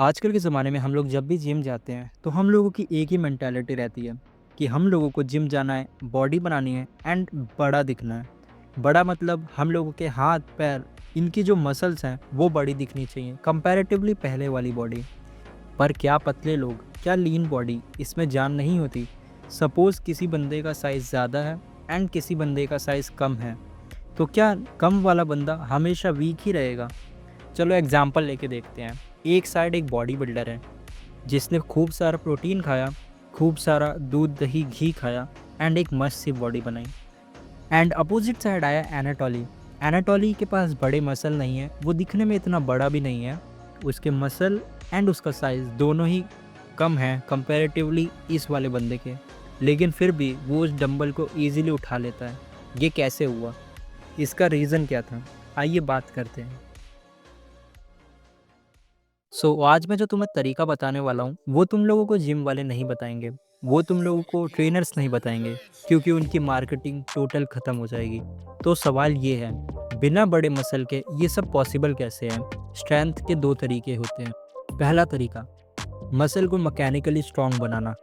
आजकल के ज़माने में हम लोग जब भी जिम जाते हैं तो हम लोगों की एक ही मेंटालिटी रहती है कि हम लोगों को जिम जाना है, बॉडी बनानी है एंड बड़ा दिखना है। बड़ा मतलब हम लोगों के हाथ पैर, इनकी जो मसल्स हैं वो बड़ी दिखनी चाहिए कंपैरेटिवली पहले वाली बॉडी। पर क्या पतले लोग, क्या लीन बॉडी, इसमें जान नहीं होती। सपोज़ किसी बंदे का साइज़ ज़्यादा है एंड किसी बंदे का साइज़ कम है, तो क्या कम वाला बंदा हमेशा वीक ही रहेगा? चलो एग्जाम्पल लेके देखते हैं। एक साइड एक बॉडी बिल्डर है जिसने खूब सारा प्रोटीन खाया, खूब सारा दूध दही घी खाया एंड एक मस्त सी बॉडी बनाई। एंड अपोजिट साइड आया एनाटोली। एनाटोली के पास बड़े मसल नहीं है, वो दिखने में इतना बड़ा भी नहीं है। उसके मसल एंड उसका साइज़ दोनों ही कम है कंपैरेटिवली इस वाले बंदे के, लेकिन फिर भी वो उस डंबल को ईजिली उठा लेता है। ये कैसे हुआ? इसका रीज़न क्या था? आइए बात करते हैं। आज मैं जो तुम्हें तरीका बताने वाला हूँ वो तुम लोगों को जिम वाले नहीं बताएंगे, वो तुम लोगों को ट्रेनर्स नहीं बताएंगे, क्योंकि उनकी मार्केटिंग टोटल ख़त्म हो जाएगी। तो सवाल ये है, बिना बड़े मसल के ये सब पॉसिबल कैसे है? स्ट्रेंथ के दो तरीके होते हैं। पहला तरीका, मसल को मैकेनिकली स्ट्रॉन्ग बनाना,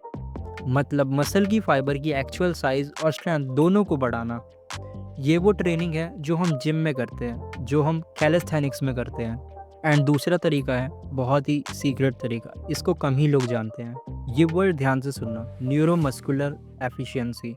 मतलब मसल की फाइबर की एक्चुअल साइज और स्ट्रेंथ दोनों को बढ़ाना। ये वो ट्रेनिंग है जो हम जिम में करते हैं, जो हम कैलिस्थेनिक्स में करते हैं। एंड दूसरा तरीका है बहुत ही सीक्रेट तरीका, इसको कम ही लोग जानते हैं। ये वर्ड ध्यान से सुनना, न्यूरोमस्कुलर एफिशिएंसी।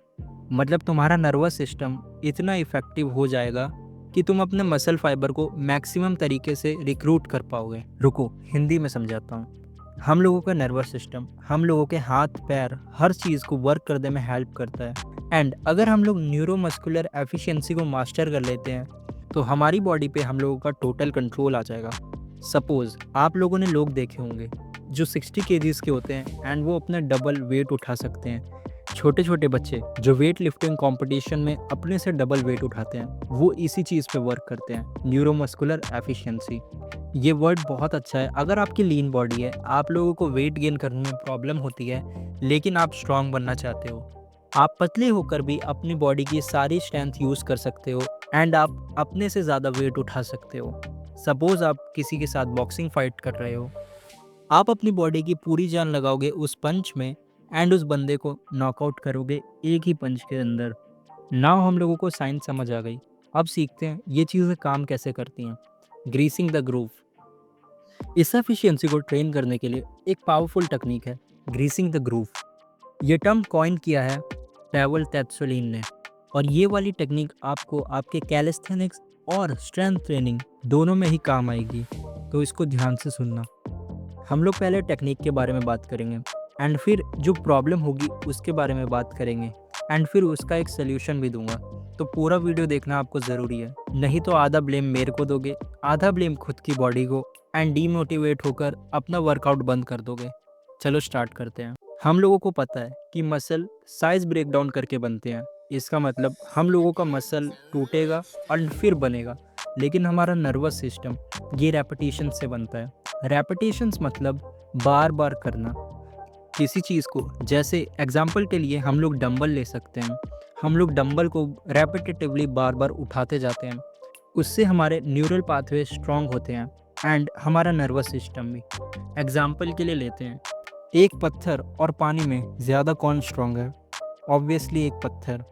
मतलब तुम्हारा नर्वस सिस्टम इतना इफेक्टिव हो जाएगा कि तुम अपने मसल फाइबर को मैक्सिमम तरीके से रिक्रूट कर पाओगे। रुको, हिंदी में समझाता हूँ। हम लोगों का नर्वस सिस्टम हम लोगों के हाथ पैर हर चीज़ को वर्क करने में हेल्प करता है। एंड अगर हम लोग न्यूरोमस्कुलर एफिशिएंसी को मास्टर कर लेते हैं तो हमारी बॉडी पे हम लोगों का टोटल कंट्रोल आ जाएगा। सपोज़ आप लोगों ने लोग देखे होंगे जो 60 केजीज़ के होते हैं एंड वो अपना डबल वेट उठा सकते हैं। छोटे छोटे बच्चे जो वेट लिफ्टिंग कंपटीशन में अपने से डबल वेट उठाते हैं, वो इसी चीज़ पे वर्क करते हैं, न्यूरोमस्कुलर एफिशिएंसी। ये वर्ड बहुत अच्छा है। अगर आपकी लीन बॉडी है, आप लोगों को वेट गेन करने में प्रॉब्लम होती है, लेकिन आप स्ट्रांग बनना चाहते हो, आप पतले होकर भी अपनी बॉडी की सारी स्ट्रेंथ यूज़ कर सकते हो एंड आप अपने से ज़्यादा वेट उठा सकते हो। सपोज़ आप किसी के साथ बॉक्सिंग फाइट कर रहे हो, आप अपनी बॉडी की पूरी जान लगाओगे उस पंच में एंड उस बंदे को नॉकआउट करोगे एक ही पंच के अंदर। नाउ हम लोगों को साइंस समझ आ गई। अब सीखते हैं ये चीज़ें काम कैसे करती हैं। Greasing the groove. इस एफिशिएंसी को ट्रेन करने के लिए एक पावरफुल टेक्निक है, ग्रीसिंग द ग्रूव। ये टर्म कॉइन किया है पैवल तैत्सोलिन ने, और ये वाली टेक्निक आपको आपके कैलिस्थेनिक्स और स्ट्रेंथ ट्रेनिंग दोनों में ही काम आएगी। तो इसको ध्यान से सुनना। हम लोग पहले टेक्निक के बारे में बात करेंगे एंड फिर जो प्रॉब्लम होगी उसके बारे में बात करेंगे एंड फिर उसका एक सल्यूशन भी दूंगा। तो पूरा वीडियो देखना आपको ज़रूरी है, नहीं तो आधा ब्लेम मेरे को दोगे, आधा ब्लेम खुद की बॉडी को एंड डीमोटिवेट होकर अपना वर्कआउट बंद कर दोगे। चलो स्टार्ट करते हैं। हम लोगों को पता है कि मसल साइज ब्रेक डाउन करके बनते हैं। इसका मतलब हम लोगों का मसल टूटेगा और फिर बनेगा, लेकिन हमारा नर्वस सिस्टम ये रेपिटेशन से बनता है। रेपिटेशंस मतलब बार बार करना किसी चीज़ को। जैसे एग्जांपल के लिए हम लोग डंबल ले सकते हैं। हम लोग डंबल को रेपिटेटिवली बार बार उठाते जाते हैं, उससे हमारे न्यूरल पाथवे स्ट्रॉन्ग होते हैं एंड हमारा नर्वस सिस्टम भी। एग्जांपल के लिए लेते हैं, एक पत्थर और पानी में ज़्यादा कौन स्ट्रॉन्ग है? ऑब्वियसली एक पत्थर।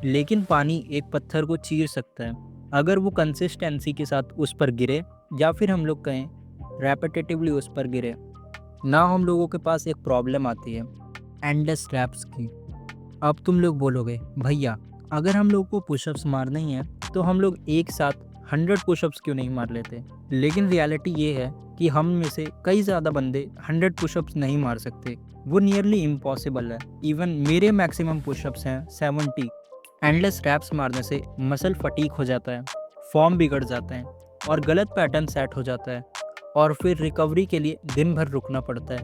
लेकिन पानी एक पत्थर को चीर सकता है अगर वो कंसिस्टेंसी के साथ उस पर गिरे, या फिर हम लोग कहें रेपिटेटिवली उस पर गिरे। ना हम लोगों के पास एक प्रॉब्लम आती है एंडलेस रैप्स की। अब तुम लोग बोलोगे भैया, अगर हम लोग को पुशअप्स मारने ही हैं तो हम लोग एक साथ 100 पुशअप्स क्यों नहीं मार लेते? लेकिन रियलिटी ये है कि हम में से कई ज़्यादा बंदे 100 पुशअप्स नहीं मार सकते। वो नियरली इम्पॉसिबल है। इवन मेरे मैक्सिमम पुशअप्स हैं 70। एंडलेस रैप्स मारने से मसल फटीक हो जाता है, फॉर्म बिगड़ जाता है और गलत पैटर्न सेट हो जाता है, और फिर रिकवरी के लिए दिन भर रुकना पड़ता है।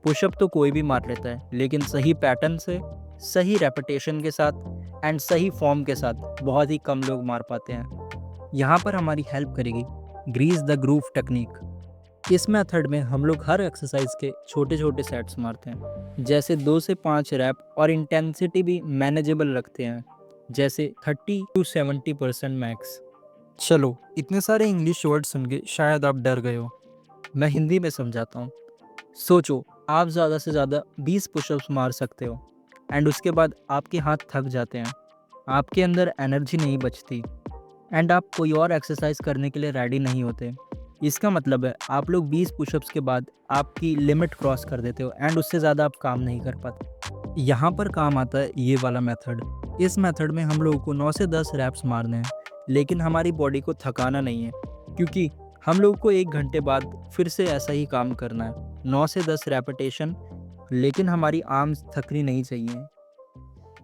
पुशअप तो कोई भी मार लेता है, लेकिन सही पैटर्न से, सही रेपिटेशन के साथ एंड सही फॉर्म के साथ बहुत ही कम लोग मार पाते हैं। यहाँ पर हमारी हेल्प करेगी ग्रीस द ग्रूव टेक्निक। इस मेथड में हम लोग हर एक्सरसाइज के छोटे छोटे सेट्स मारते हैं, जैसे 2 से 5 रैप, और इंटेंसिटी भी मैनेजेबल रखते हैं, जैसे 30 to 70% मैक्स। चलो, इतने सारे इंग्लिश वर्ड सुन के शायद आप डर गए हो। मैं हिंदी में समझाता हूँ। सोचो, आप ज़्यादा से ज़्यादा 20 पुशअप्स मार सकते हो एंड उसके बाद आपके हाथ थक जाते हैं, आपके अंदर एनर्जी नहीं बचती एंड आप कोई और एक्सरसाइज करने के लिए रेडी नहीं होते। इसका मतलब है आप लोग 20 पुशअप्स के बाद आपकी लिमिट क्रॉस कर देते हो एंड उससे ज़्यादा आप काम नहीं कर पाते। यहाँ पर काम आता है ये वाला मेथड। इस मेथड में हम लोगों को 9 से 10 रैप्स मारने हैं, लेकिन हमारी बॉडी को थकाना नहीं है, क्योंकि हम लोगों को 1 घंटे बाद फिर से ऐसा ही काम करना है। 9 से 10 रेपिटेशन, लेकिन हमारी आर्म्स थकनी नहीं चाहिए।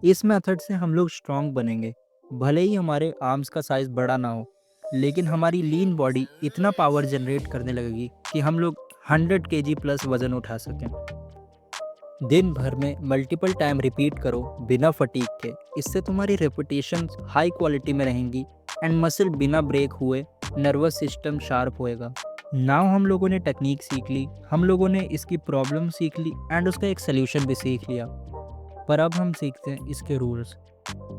इस मेथड से हम लोग स्ट्रॉन्ग बनेंगे। भले ही हमारे आर्म्स का साइज़ बड़ा ना हो, लेकिन हमारी लीन बॉडी इतना पावर जनरेट करने लगेगी कि हम लोग 100 केजी प्लस वज़न उठा सकें। दिन भर में मल्टीपल टाइम रिपीट करो बिना फटीग के। इससे तुम्हारी रेपिटेशंस हाई क्वालिटी में रहेंगी एंड मसल बिना ब्रेक हुए नर्वस सिस्टम शार्प होएगा। नाउ हम लोगों ने टेक्निक सीख ली, हम लोगों ने इसकी प्रॉब्लम सीख ली एंड उसका एक सल्यूशन भी सीख लिया। पर अब हम सीखते हैं इसके रूल्स।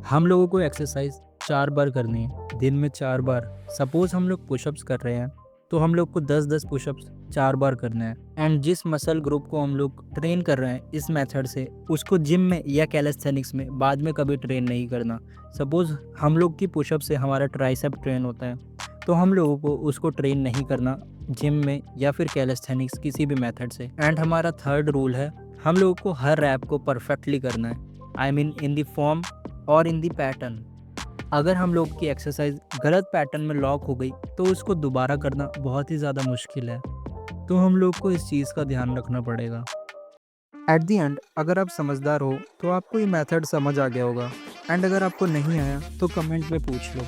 हम लोगों को एक्सरसाइज 4 बार करनी है, दिन में 4 बार। सपोज़ हम लोग पुशअप्स कर रहे हैं, तो हम लोग को 10-10 पुशअप्स 4 बार करने हैं एंड जिस मसल ग्रुप को हम लोग ट्रेन कर रहे हैं इस मेथड से, उसको जिम में या कैलिस्थेनिक्स में बाद में कभी ट्रेन नहीं करना। सपोज़ हम लोग की पुशअप से हमारा ट्राइसेप ट्रेन होता है, तो हम लोगों को उसको ट्रेन नहीं करना जिम में या फिर कैलिस्थेनिक्स किसी भी मेथड से। एंड हमारा थर्ड रूल है, हम लोगों को हर रैप को परफेक्टली करना है, I mean in the form और इन द पैटर्न। अगर हम लोग की एक्सरसाइज गलत पैटर्न में लॉक हो गई तो उसको दोबारा करना बहुत ही ज़्यादा मुश्किल है, तो हम लोग को इस चीज़ का ध्यान रखना पड़ेगा। एट द एंड अगर आप समझदार हो तो आपको ये मेथड समझ आ गया होगा, एंड अगर आपको नहीं आया तो कमेंट में पूछ लो।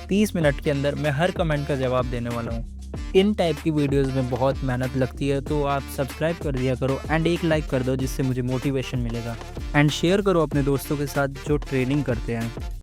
30 मिनट के अंदर मैं हर कमेंट का जवाब देने वाला हूँ। इन टाइप की वीडियोस में बहुत मेहनत लगती है, तो आप सब्सक्राइब कर दिया करो एंड एक लाइक कर दो, जिससे मुझे मोटिवेशन मिलेगा। एंड शेयर करो अपने दोस्तों के साथ जो ट्रेनिंग करते हैं।